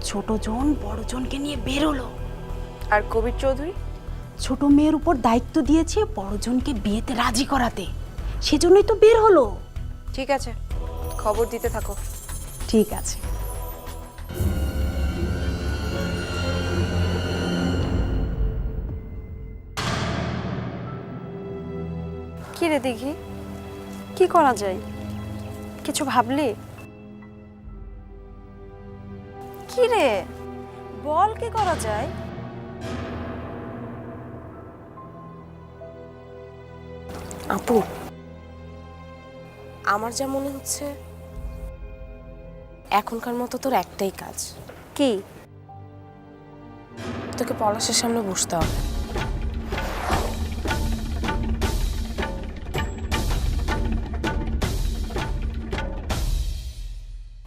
ছোটজন বড়জনকে নিয়ে বেরোলো। আর কবির চৌধুরী ছোট মেয়ের উপর দায়িত্ব দিয়েছে বড়জনকে বিয়েতে রাজি করাতে, সেজন্যই তো বের হলো। ঠিক আছে, খবর দিতে থাকো। ঠিক আছে। কি রে দেখি, কি করা যায়? কিছু ভাবলি? কি রে বল, কি করা যায়? আপু, আমার যা মনে হচ্ছে এখনকার মতো তোর একটাই কাজ। কি? তোকে পলাশের সামনে বসতে হবে।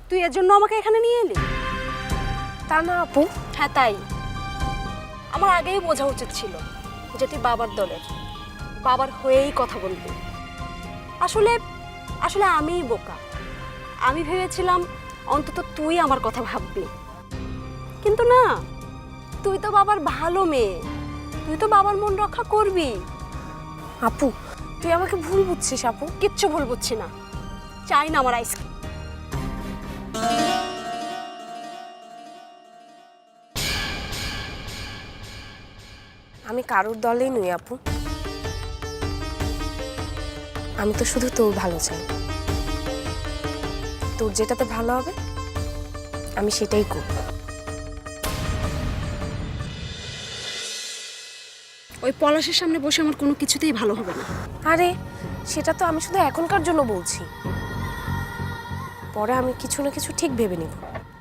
তুই এর জন্য আমাকে এখানে নিয়ে এলি? তা না আপু। হ্যাঁ তাই। আমার আগেই বোঝা উচিত ছিল যে তুই বাবার দলের, বাবার হয়েই কথা বলবি। আসলে আসলে আমিই বোকা। আমি ভেবেছিলাম অন্তত তুই আমার কথা ভাববি, কিন্তু না, তুই তো বাবার ভালো মেয়ে, তুই তো বাবার মন রক্ষা করবি। আপু তুই আমাকে ভুল বুঝছিস। আপু কিচ্ছু ভুল বুঝছি না, চাই না আমার আইসক্রিম। আমি কারোর দলেই নই আপু, আমি তো শুধু তোর ভালো চাই। তোর যেটাতে ভালো হবে আমি সেটাই করব। ওই পলাশের সামনে বসে আমার কোনো কিছুতেই ভালো হবে না। আরে সেটা তো আমি শুধু এখনকার জন্য বলছি, পরে আমি কিছু না কিছু ঠিক ভেবে নিব।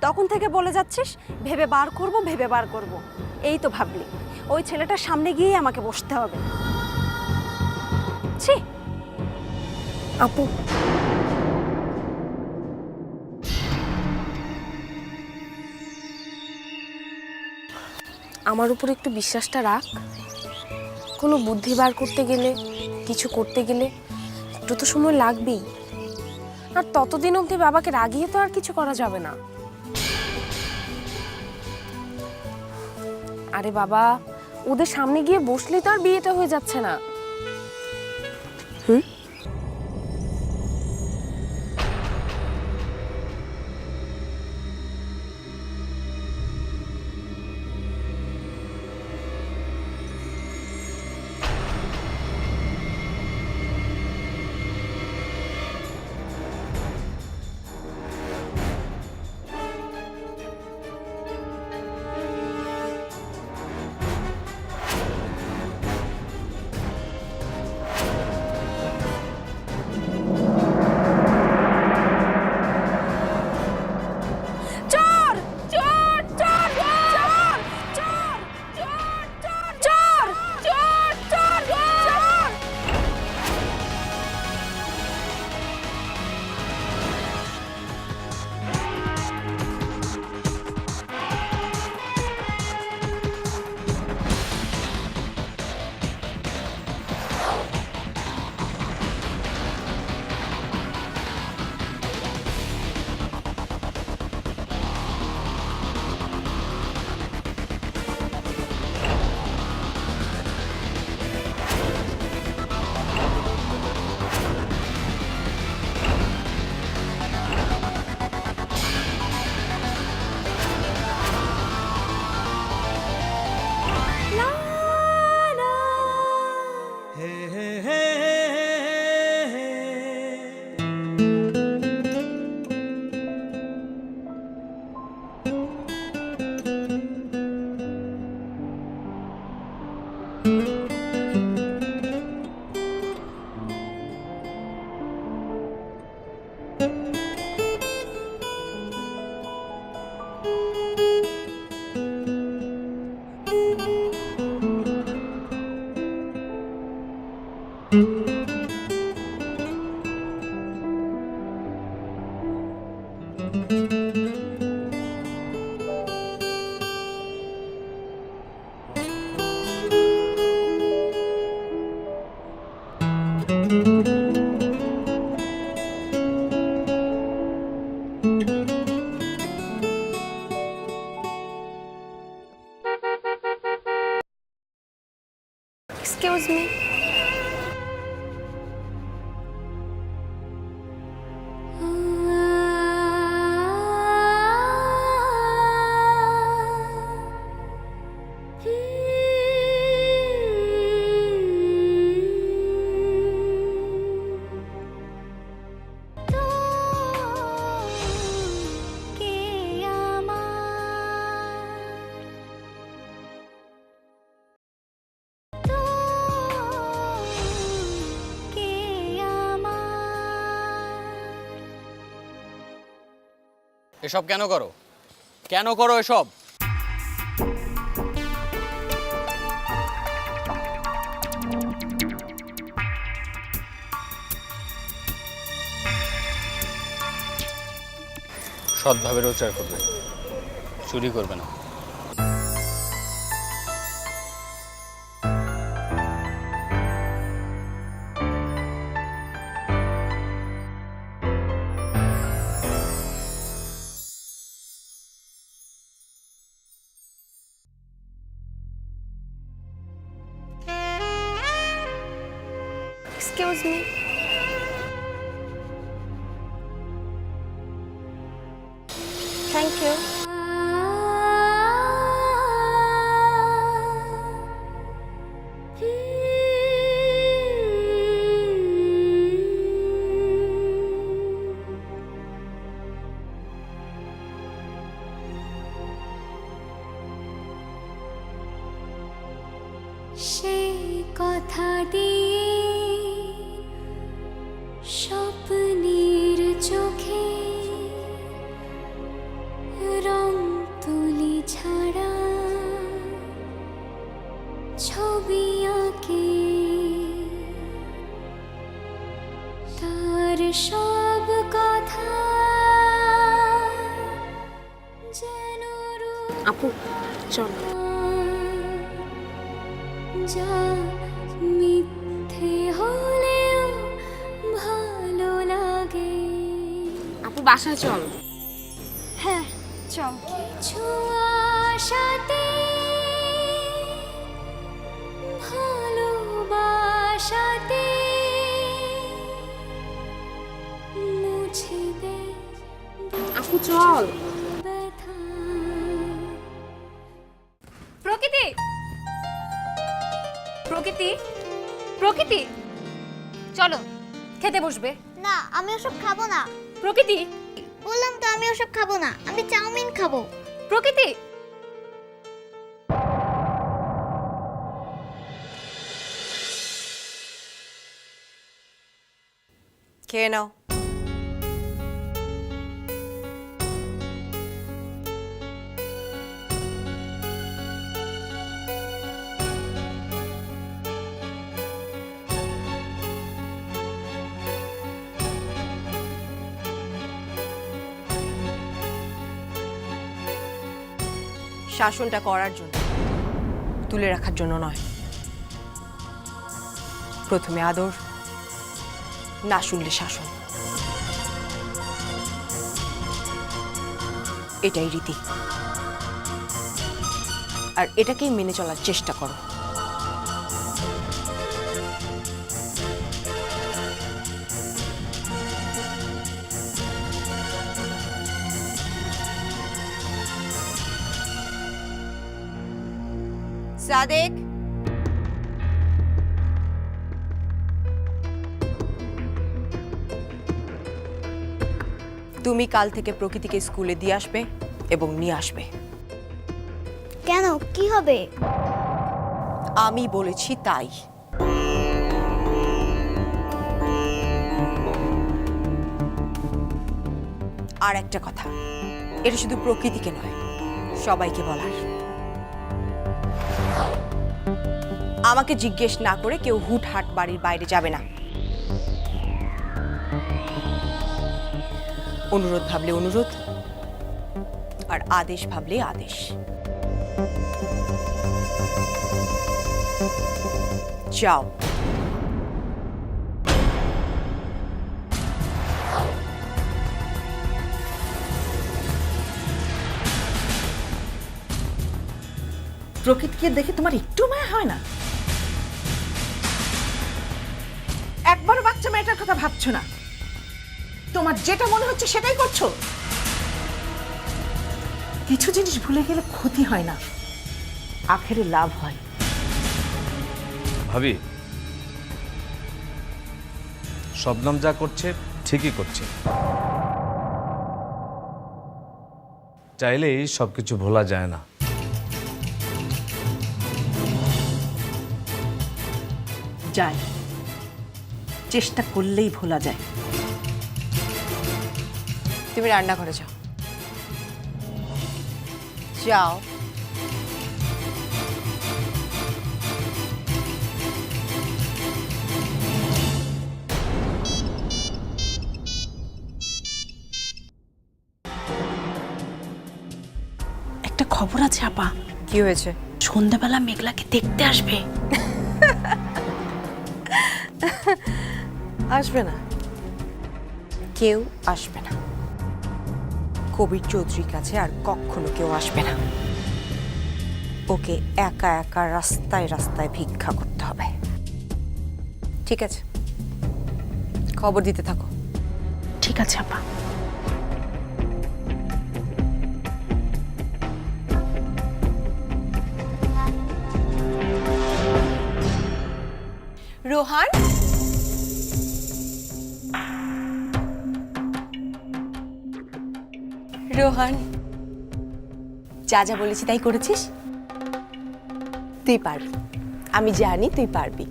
তখন থেকে বলে যাচ্ছিস ভেবে বার করব, ভেবে বার করব। এই তো ভাবলি ওই ছেলেটার সামনে গিয়ে আমাকে বসতে হবে? ছি। আপু আমার উপর একটু বিশ্বাসটা রাখ। কোনো বুদ্ধি বার করতে গেলে, কিছু করতে গেলে একটু তো সময় লাগবেই। আর ততদিন অবধি বাবাকে রাগিয়ে তো আর কিছু করা যাবে না। আরে বাবা, ওদের সামনে গিয়ে বসলেই তো আর বিয়েটা হয়ে যাচ্ছে না। হুম, চোর চোর চোর চোর চোর চোর চোর চোর চোর চোর। Excuse me. এসব কেন করো? কেন করো এসব? সৎভাবে রোজগার করবে, চুরি করবে না। Excuse me. Thank you. সেই কথা দিয়ে স্বপ্নের চোখে রং তুলি ছাড়া ছবি আঁকে, তার সব কথা যেন আপু চল। যা মিথ্যে হলেও ভালো লাগে। আপু বাসায় চল। হ্যাঁ চল। কিছু আশাতে ভালোবাসাতে মুছে দে আপু চল। ব্যথা। প্রকৃতি, প্রকৃতি, প্রকৃতি, চলো খেতে বসবে। না, আমি ওসব খাবো না। প্রকৃতি, বললাম তো আমি ওসব খাবো না, আমি চাউমিন খাবো। প্রকৃতি, খেয়ে নাও। শাসনটা করার জন্য, তুলে রাখার জন্য নয়। প্রথমে আদর, না শুনলে শাসন, এটাই রীতি। আর এটাকেই মেনে চলার চেষ্টা করো। সাদেক, তুমি কাল থেকে প্রকৃতিকে স্কুলে দিয়ে আসবে এবং নিয়ে আসবে। কেন, কি হবে? আমি বলেছি তাই। আর একটা কথা, এটা শুধু প্রকৃতিকে নয়, সবাইকে বলার। আমাকে জিজ্ঞেস না করে কেউ হুটহাট বাড়ির বাইরে যাবে না। অনুরোধ ভাবলে অনুরোধ, আর আদেশ ভাবলে আদেশ। যাও। প্রকৃতিকে দেখে তোমার একটু মায়া হয় না? একবারও বাচ্চা মেয়েটার কথা ভাবছো না। তোমার যেটা মনে হচ্ছে সেটাই করছো। কিছু জিনিস ভুলে গেলে ক্ষতি হয় না, আখেরে লাভ হয়। ভাবি, শবনম যা করছে ঠিকই করছে। চাইলেই সবকিছু ভোলা যায় না। যায়, চেষ্টা করলেই ভোলা যায়। তুমি রান্নাঘরে যাও। যাও। একটা খবর আছে আপা, কি হয়েছে? সন্ধ্যাবেলা মেঘলাকে দেখতে আসবে। আসবে না, কেউ আসবে না। কবির চৌধুরীর কাছে আর কখনো কেউ আসবে না। ওকে একা একা রাস্তায় রাস্তায় ভিক্ষা করতে হবে। ঠিক আছে, খবর দিতে থাকো। ঠিক আছে আপা। রোহান, রোহান, যা যা বলেছি তাই করেছিস? তুই পারবি, আমি জানি তুই পারবি।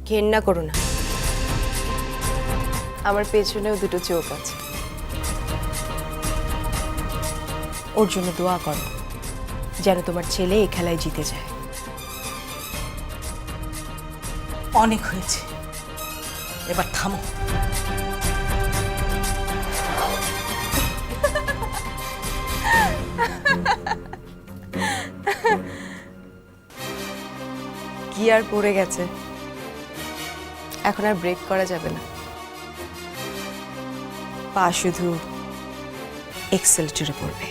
ঘেন্না করো না, আমার পেছনেও দুটো চোখ আছে। ওর জন্য দোয়া করো যেন তোমার ছেলে এই খেলায় জিতে যায়। অনেক হয়েছে, এবার থামো। গিয়ার পড়ে গেছে, এখন আর ব্রেক করা যাবে না। পা শুধু এক্সেলেটরে পড়বে।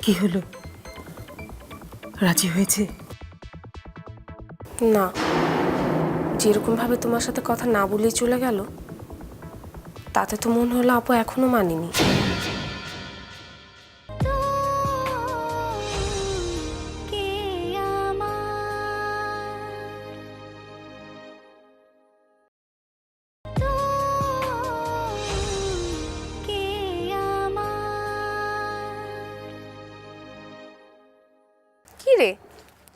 কি হলো, রাজি হয়েছে? না, যেরকম ভাবে তোমার সাথে কথা না বলেই চলে গেল, তাতে তো মনে হলো আপু এখনো মানিনি। কে আমার কে আমার কি রে,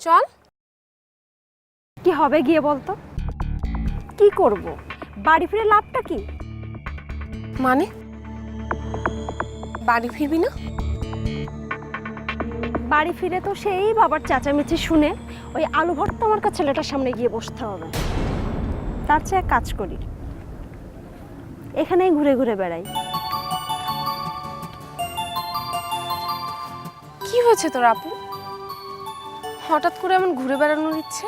চল। কি হবে গিয়ে বলতো? কি করব? বাড়ি ফিরে লাভটা কি? মানে বাড়ি ফিরবি না? বাড়ি ফিরে তো সেই বাবার চেঁচামেচি শুনে ওই আলু ভর্তা আমার কাছে ছেলেটার সামনে গিয়ে বসতে হবে। তার চেয়ে এক কাজ করি, এখানেই ঘুরে ঘুরে বেড়াই। কি হয়েছে তোর আপু? হঠাৎ করে এমন ঘুরে বেড়ানোর ইচ্ছে?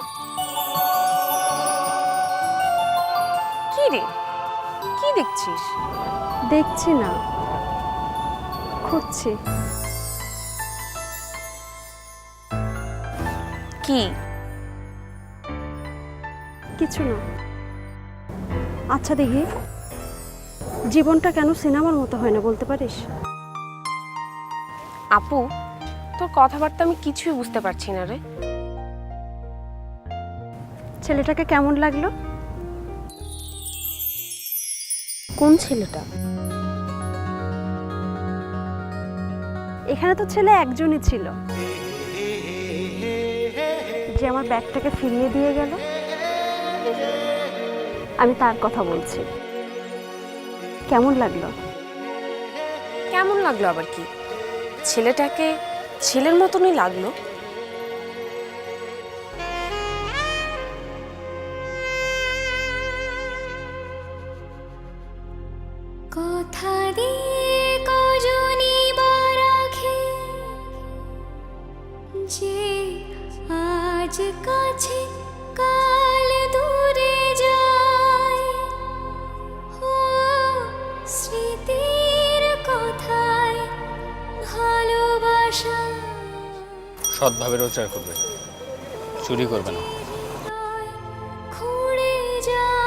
কি রে, কি দেখছিস? দেখছি না, খুঁজছি। কি? কিছু না। আচ্ছা দেখি, জীবনটা কেন সিনেমার মতো হয় না বলতে পারিস? আপু, তোর কথাবার্তা আমি কিছুই বুঝতে পারছি না রে। ছেলেটাকে কেমন লাগলো? কোন ছেলেটা? এখানে তো ছেলে একজনই ছিল, যে আমার ব্যাগটাকে ফিরিয়ে দিয়ে গেল। আমি তার কথা বলছি। কেমন লাগলো? কেমন লাগলো আবার কি? ছেলেটাকে ছেলের মতনই লাগলো। কথা দিয়ে কজনই বা রাখে যে আজ কাছে কাল দূরে যায়। সৎভাবে রোজগার করবে, চুরি করবে না। খুঁড়ে যায়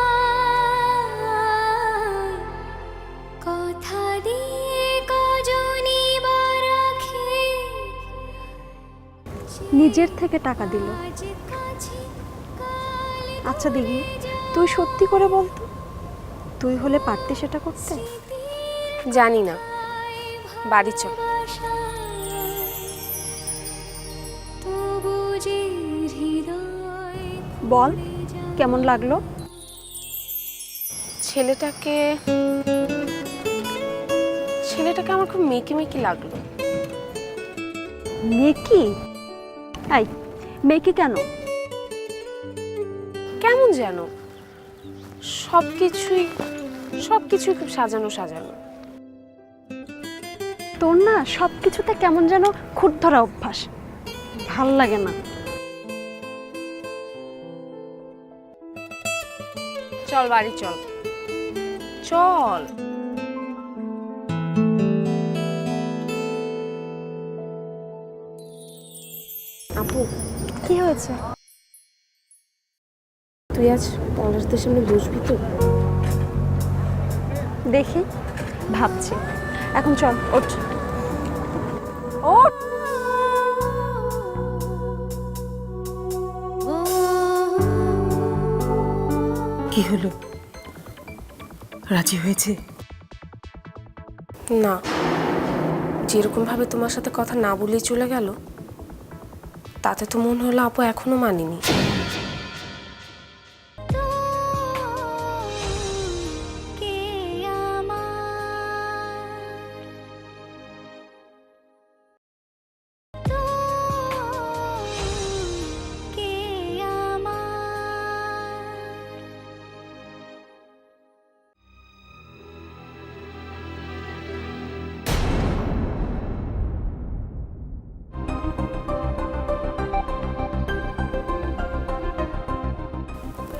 কথা দিয়ে কজনই বা রাখে নিজের থেকে টাকা দিল। আজ কাছে কাল আচ্ছা দিদি, তুই সত্যি করে বলতো, তুই হলে পারতি সেটা করতে? জানি না, বাড়ি চল। তবু যে হৃদয় বল কেমন লাগলো? ছেলেটাকে আমার খুব মেকি মেকি লাগলো। মেকি? এই মেকি কেন? কেমন যেন সবকিছুই খুব সাজানো সাজানো। তোর না সব কিছুতে কেমন যেন খুঁত ধরা অভ্যাস, ভাল লাগে না। চল বাড়ি চল, চল। আপু, কি হয়েছে? তুই আজ পলাশদের সামনে বসবি তো? দেখি, ভাবছি। এখন চল, ওঠ ওঠ। কি হলো, রাজি হয়েছে? না, যেরকম ভাবে তোমার সাথে কথা না বলেই চলে গেল, তাতে তো মনে হলো আপু এখনো মানিনি। কে আমার কে আমার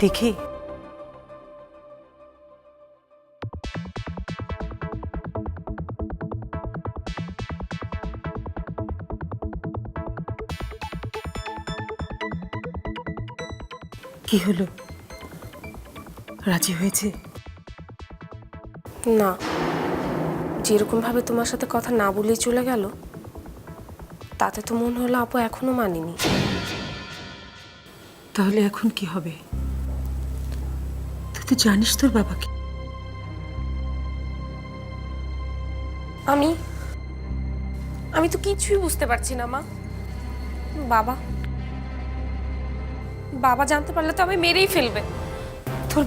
দেখি কি হলো, রাজি হয়েছে? না, যেরকম ভাবে তোমার সাথে কথা না বলেই চলে গেল, তাতে তো মনে হলো আপু এখনো মানিনি। তাহলে এখন কি হবে? তুই তো জানিস তোর বাবাকে। আমি তো কিছুই বুঝতে পারছি না মা। বাবা জানতে পারলে তো আমি মেরেই ফেলবে। তোর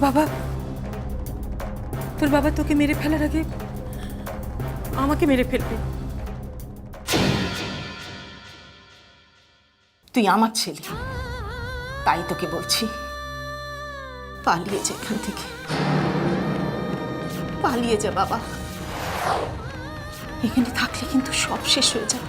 বাবা তোকে মেরে ফেলার আগে আমাকে মেরে ফেলবে। তুই আমার ছেলে, তাই তোকে বলছি, পালিয়ে যা এখান থেকে, পালিয়ে যা বাবা। এখানে থাকলে কিন্তু সব শেষ হয়ে যাবে।